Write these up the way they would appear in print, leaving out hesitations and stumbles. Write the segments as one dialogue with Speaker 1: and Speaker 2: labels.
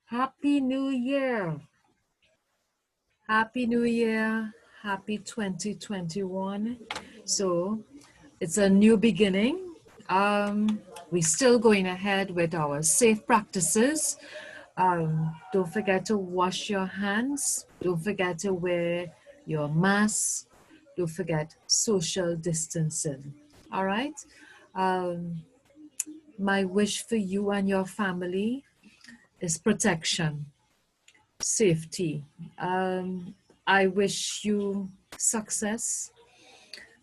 Speaker 1: Happy New Year. Happy New Year. Happy 2021. So it's a new beginning. We're still going ahead with our safe practices. Don't forget to wash your hands. Don't forget to wear your mask. Don't forget social distancing. All right. Um, my wish for you and your family is protection, safety. I wish you success.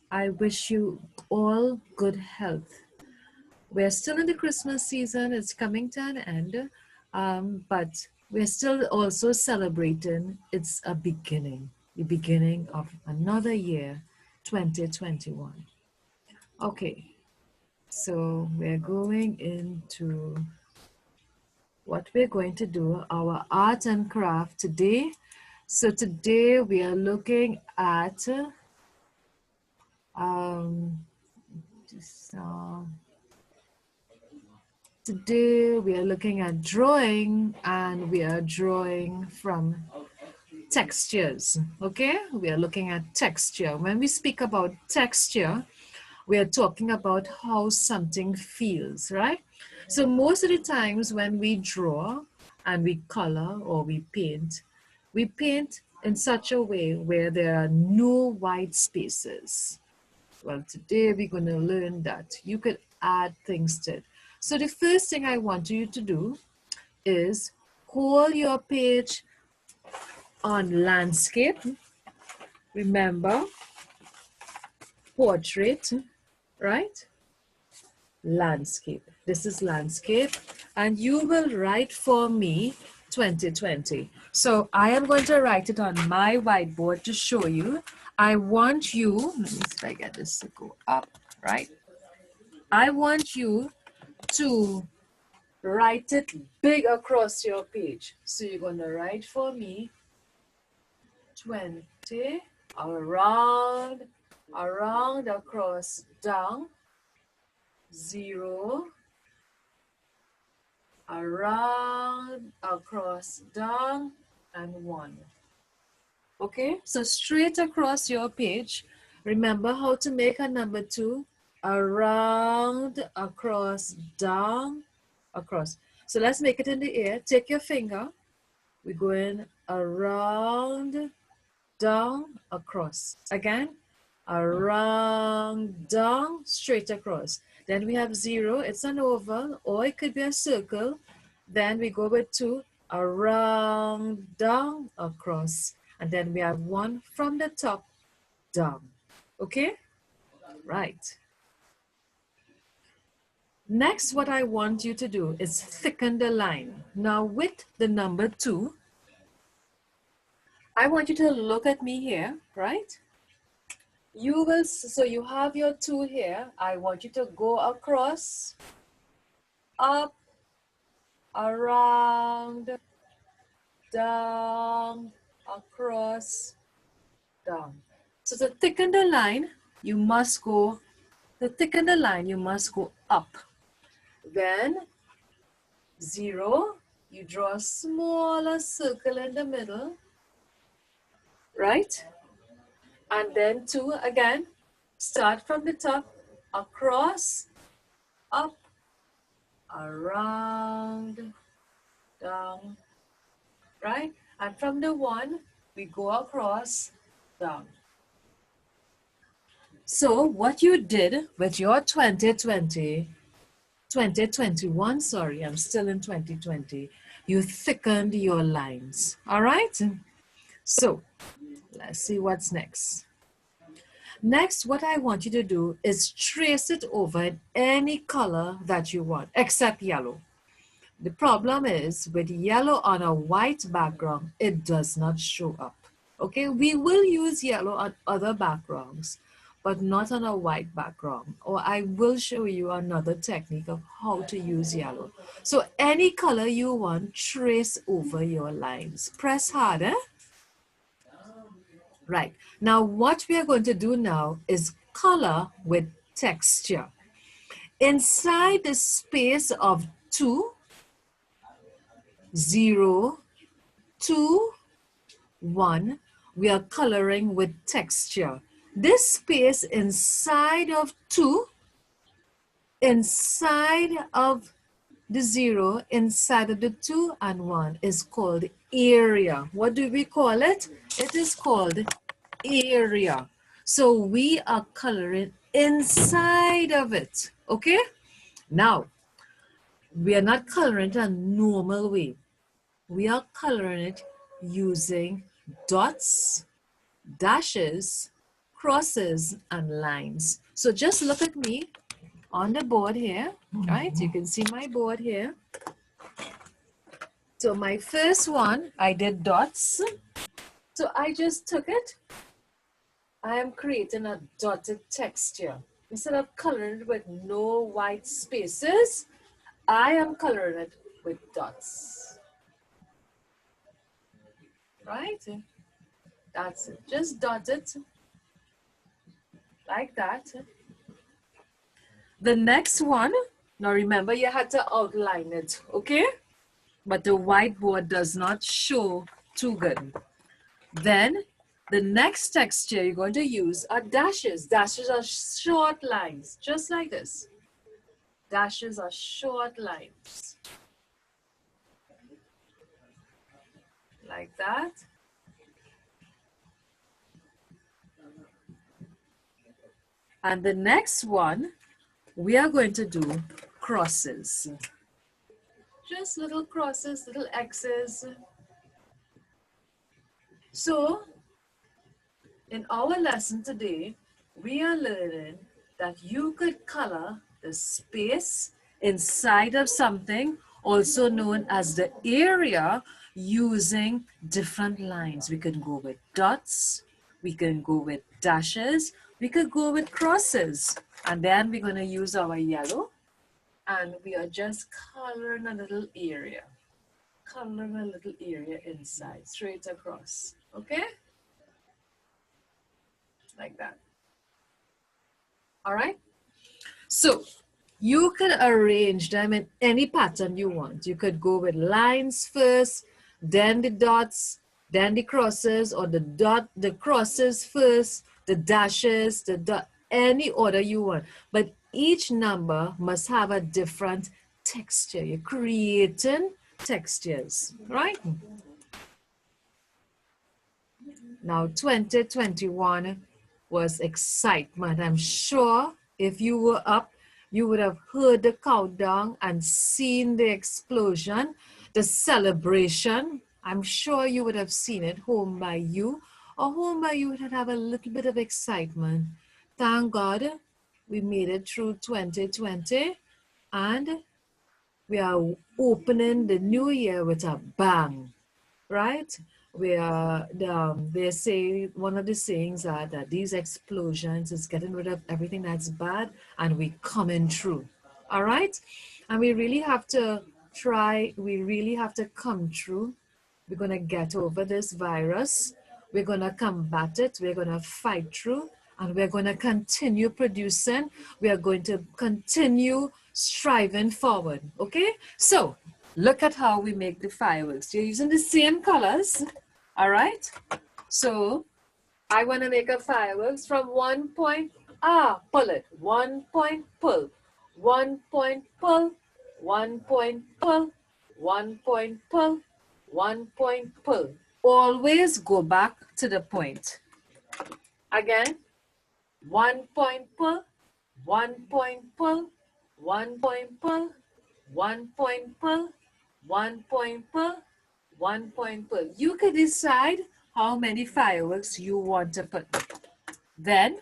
Speaker 1: I wish you all good health. We're still in the Christmas season, it's coming to an end, but we're still also celebrating it's a beginning, the beginning of another year, 2021. Okay, so we're going into what we're going to do, our art and craft today. So today we are looking at just, today we are looking at drawing, and we are drawing from textures. Okay, we are looking at texture. When we speak about texture, we are talking about how something feels, right? So most of the times when we draw and we color or we paint in such a way where there are no white spaces. Well, today we're going to learn that you could add things to it. So the first thing I want you to do is hold your page on landscape. Remember, portrait, right? Landscape. This is landscape, and you will write for me 2020. So I am going to write it on my whiteboard to show you. I want you, let me see if I get this to go up, right? I want you to write it big across your page. So you're going to write for me 20, around, across, down, 0, around, across, down, and 1. Okay, so straight across your page. Remember how to make a number 2. Around, across, down, across. So let's make it in the air. Take your finger. We're going around, down, across. Again, around, down, straight across. Then we have 0, it's an oval, or it could be a circle. Then we go with 2, around, down, across. And then we have 1 from the top, down. Okay? Right. Next, what I want you to do is thicken the line. Now with the number 2, I want you to look at me here, right? You will, so you have your 2 here. I want you to go across, up, around, down, across, down. So to thicken the line, you must go, up. Then 0, you draw a smaller circle in the middle, right? And then 2 again, start from the top, across, up, around, down, right? And from the 1, we go across, down. So what you did with your 2021, sorry, I'm still in 2020, you thickened your lines, all right? So let's see what's next. Next, what I want you to do is trace it over any color that you want, except yellow. The problem is with yellow on a white background, it does not show up. Okay, we will use yellow on other backgrounds, but not on a white background. Or I will show you another technique of how to use yellow. So any color you want, trace over your lines. Press hard, eh? Right. Now what we are going to do now is color with texture. Inside the space of 2, 0, 2, 1. We are coloring with texture. This space inside of 2, inside of the 0, inside of the 2 and 1 is called area. What do we call it? It is called area. So we are coloring inside of it, okay? Now, we are not coloring it a normal way. We are coloring it using dots, dashes, crosses, and lines. So just look at me on the board here, right? You can see my board here. So my first one, I did dots. So I just took it. I am creating a dotted texture. Instead of coloring it with no white spaces, I am coloring it with dots. Right? That's it. Just dot it like that. The next one, now remember you had to outline it, okay? But the whiteboard does not show too good. Then the next texture you're going to use are dashes. Dashes are short lines, just like this. Dashes are short lines. Like that. And the next one, we are going to do crosses. Just little crosses, little X's. So, in our lesson today, we are learning that you could color the space inside of something, also known as the area, using different lines. We can go with dots, we can go with dashes, we could go with crosses. And then we're going to use our yellow, and we are just coloring a little area. Coloring a little area inside, straight across, okay? Like that. All right? So you can arrange them in any pattern you want. You could go with lines first, then the dots, then the crosses, or the crosses first, the dashes, the dot, any order you want. But each number must have a different texture. You're creating textures, right? Now, 2021 was excitement. I'm sure if you were up, you would have heard the countdown and seen the explosion, the celebration. I'm sure you would have seen it home by you, or home by you would have a little bit of excitement. Thank God we made it through 2020, and we are opening the new year with a bang, right? Where they say, one of the sayings are that these explosions is getting rid of everything that's bad, and we coming through, all right? And we really have to come through. We're going to get over this virus. We're going to combat it. We're going to fight through, and we're going to continue producing. We are going to continue striving forward, okay? So look at how we make the fireworks. You're using the same colors, all right? So I want to make a fireworks from 1 point, pull it. 1 point, pull. 1 point, pull. 1 point, pull. 1 point, pull. 1 point, pull. Always go back to the point. Again, 1 point, pull. 1 point, pull. 1 point, pull. 1 point, pull. 1 point, pull. 1 point, pull. You can decide how many fireworks you want to put. Then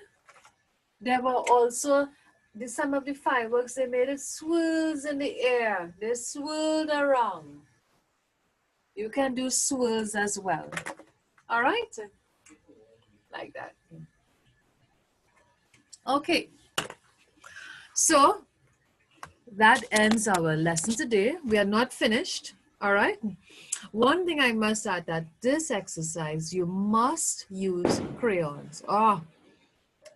Speaker 1: there were also some of the fireworks, they made it swirls in the air. They swirled around. You can do swirls as well. All right? Like that. Okay. So that ends our lesson today. We are not finished. All right? One thing I must add, that this exercise, you must use crayons. Oh,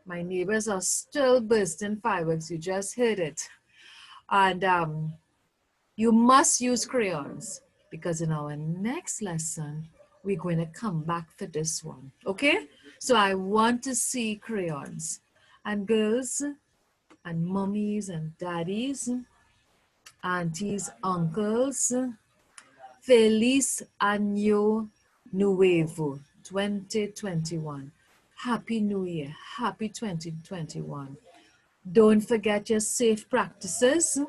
Speaker 1: my neighbors are still bursting fireworks. You just heard it. And you must use crayons, because in our next lesson, we're going to come back for this one, okay? So I want to see crayons. And girls and mummies and daddies, aunties, uncles, Feliz Año Nuevo 2021. Happy New Year. Happy 2021. Don't forget your safe practices.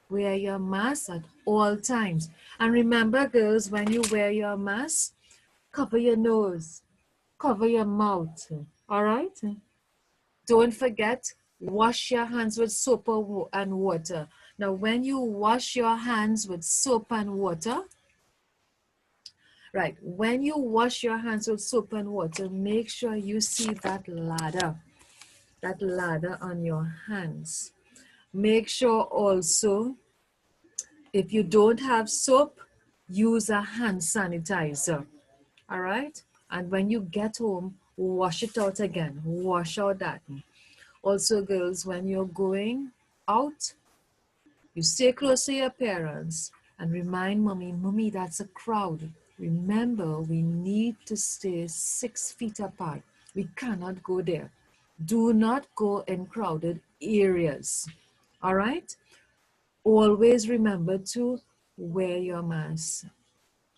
Speaker 1: Wear your mask at all times. And remember, girls, when you wear your mask, cover your nose, cover your mouth. All right? Don't forget, wash your hands with soap and water. Now, when you wash your hands with soap and water, right, when you wash your hands with soap and water, make sure you see that ladder on your hands. Make sure also, if you don't have soap, use a hand sanitizer, all right? And when you get home, wash it out again, wash out that. Also, girls, when you're going out, you stay close to your parents and remind mommy, that's a crowd. Remember, we need to stay 6 feet apart. We cannot go there. Do not go in crowded areas, all right? Always remember to wear your mask,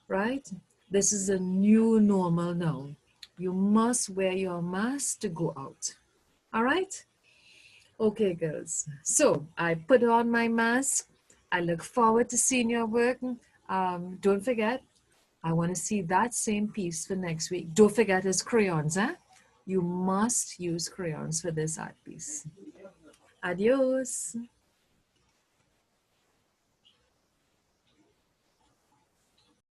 Speaker 1: right? This is a new normal now. You must wear your mask to go out, all right? Okay, girls. So I put on my mask. I look forward to seeing your work. Don't forget, I want to see that same piece for next week. Don't forget it's crayons, huh? You must use crayons for this art piece. Adios.